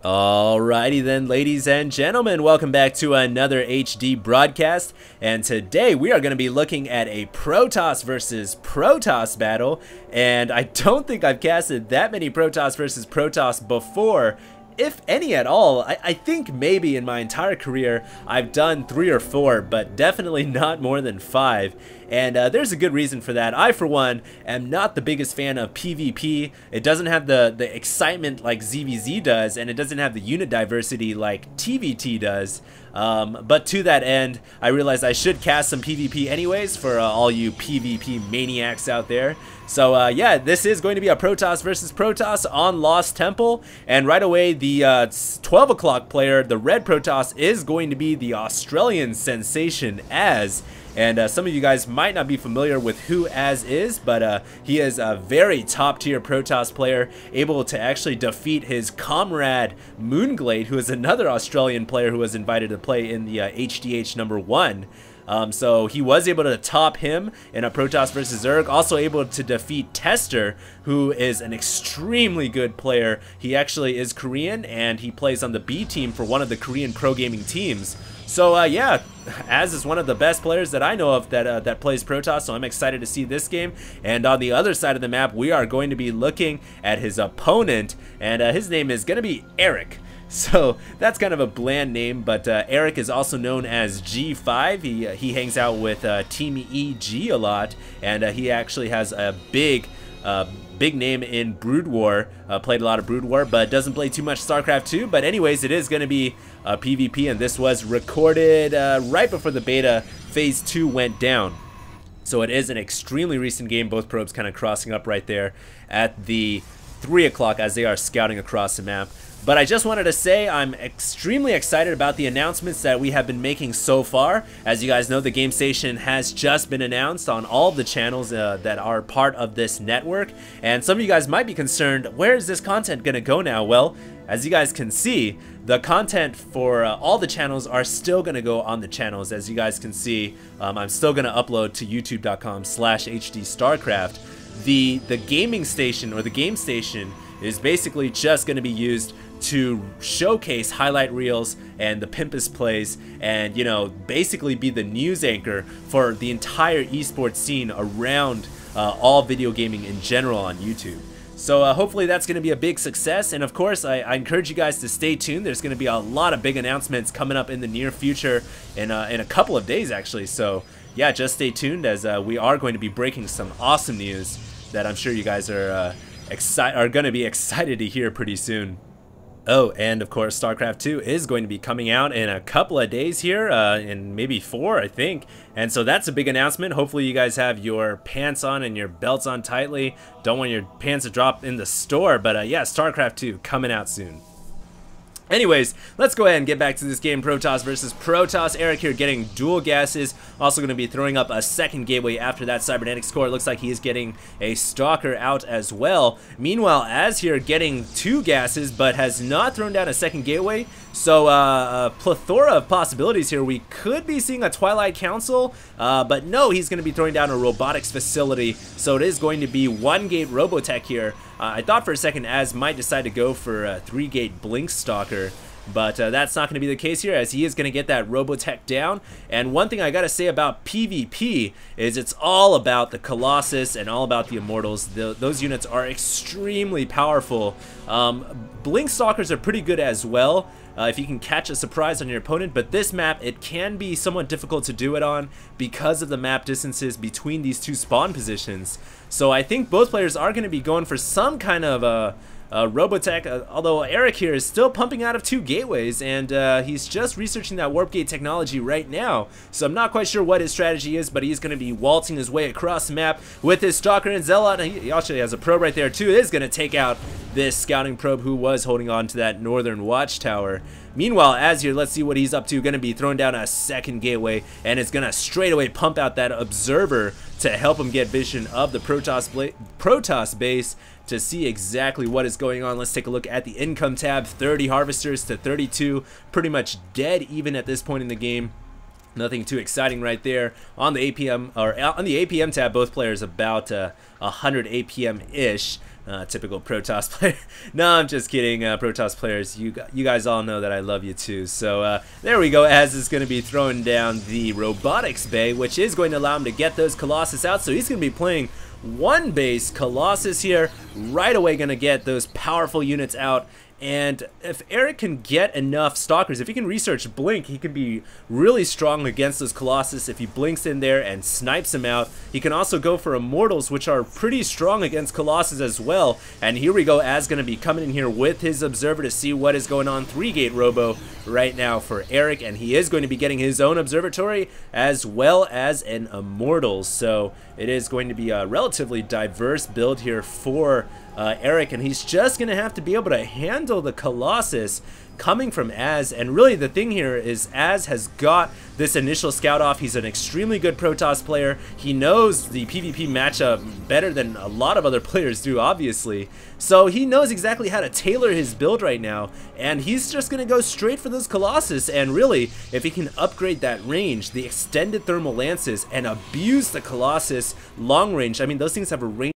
Alrighty then, ladies and gentlemen, welcome back to another HD broadcast, and today we are going to be looking at a Protoss versus Protoss battle, and I don't think I've casted that many Protoss versus Protoss before, if any at all. I think maybe in my entire career I've done 3 or 4, but definitely not more than 5. And there's a good reason for that. I, for one, am not the biggest fan of PvP. It doesn't have the excitement like ZVZ does, and it doesn't have the unit diversity like TVT does. But to that end, I realized I should cast some PvP anyways for all you PvP maniacs out there. So yeah, this is going to be a Protoss versus Protoss on Lost Temple, and right away the 12 o'clock player, the red Protoss, is going to be the Australian sensation Az. And some of you guys might not be familiar with who Az is, but he is a very top tier Protoss player, able to actually defeat his comrade Moonglade, who is another Australian player who was invited to play in the HDH #1. So he was able to top him in a Protoss versus Zerg, also able to defeat Tester, who is an extremely good player. He actually is Korean, and he plays on the B team for one of the Korean pro gaming teams. So yeah, Az is one of the best players that I know of that plays Protoss, so I'm excited to see this game. And on the other side of the map, we are going to be looking at his opponent, and his name is going to be Eric. So that's kind of a bland name, but Eric is also known as G5. He hangs out with Team EG a lot, and he actually has a big name in Brood War. Played a lot of Brood War, but doesn't play too much Starcraft 2. But anyways, it is going to be PvP, and this was recorded right before the beta phase 2 went down. So it is an extremely recent game. Both probes kind of crossing up right there at the 3 o'clock as they are scouting across the map. But I just wanted to say I'm extremely excited about the announcements that we have been making so far. As you guys know, the game station has just been announced on all of the channels that are part of this network. And some of you guys might be concerned, where is this content going to go now? Well, as you guys can see, the content for all the channels are still going to go on the channels. As you guys can see, I'm still going to upload to youtube.com/HDStarcraft. The gaming station, or the game station, is basically just going to be used to showcase highlight reels and the Pimpus plays, and basically be the news anchor for the entire esports scene around all video gaming in general on YouTube. So hopefully that's going to be a big success, and of course I encourage you guys to stay tuned. There's going to be a lot of big announcements coming up in the near future, in a couple of days actually. So yeah, just stay tuned, as we are going to be breaking some awesome news that I'm sure you guys are going to be excited to hear pretty soon. Oh, and of course Starcraft 2 is going to be coming out in a couple of days here, in maybe 4, I think. And so that's a big announcement. Hopefully you guys have your pants on and your belts on tightly. Don't want your pants to drop in the store, but yeah, Starcraft 2 coming out soon. Anyways, let's go ahead and get back to this game, Protoss versus Protoss. Eric here getting dual gases, also going to be throwing up a second gateway after that cybernetic score. It looks like he is getting a stalker out as well. Meanwhile, Az here getting 2 gases, but has not thrown down a second gateway. So a plethora of possibilities here. We could be seeing a Twilight Council, but no, he's going to be throwing down a robotics facility. So it is going to be 1-gate Robotech here. I thought for a second Az might decide to go for a 3-gate Blink Stalker, but that's not going to be the case here, as he is going to get that Robotech down. And one thing I gotta say about PvP is it's all about the Colossus and all about the Immortals. Those units are extremely powerful. Blink Stalkers are pretty good as well, if you can catch a surprise on your opponent, but this map, it can be somewhat difficult to do it on because of the map distances between these 2 spawn positions. So I think both players are going to be going for some kind of Robotech, although Eric here is still pumping out of 2 gateways, and he's just researching that warp gate technology right now. So I'm not quite sure what his strategy is, but he's going to be waltzing his way across the map with his Stalker and Zealot. He actually has a probe right there too. It is going to take out this scouting probe who was holding on to that northern watchtower. Meanwhile, Az here, let's see what he's up to. Going to be throwing down a second gateway, and it's going to straight away pump out that observer to help him get vision of the Protoss base to see exactly what is going on. Let's take a look at the income tab. 30 harvesters to 32, pretty much dead even at this point in the game. Nothing too exciting right there. On the APM tab, both players about 100 APM ish. Typical Protoss player. No, I'm just kidding. Protoss players, you guys all know that I love you too. So there we go. Az is going to be throwing down the robotics bay, which is going to allow him to get those Colossus out. So he's going to be playing one base Colossus here. Right away going to get those powerful units out. And if Eric can get enough Stalkers, if he can research Blink, he can be really strong against those Colossus. If he blinks in there and snipes him out, he can also go for Immortals, which are pretty strong against Colossus as well. And here we go, Az going to be coming in here with his Observer to see what is going on. 3-gate Robo right now for Eric, and he is going to be getting his own Observatory as well as an Immortals. So it is going to be a relatively diverse build here for Eric, and he's just going to have to be able to handle the Colossus coming from Az. And really the thing here is Az has got this initial scout off. He's an extremely good Protoss player. He knows the PvP matchup better than a lot of other players do, obviously. So he knows exactly how to tailor his build right now, and he's just going to go straight for those Colossus. And really, if he can upgrade that range, the extended thermal lances, and abuse the Colossus long range, I mean, those things have a range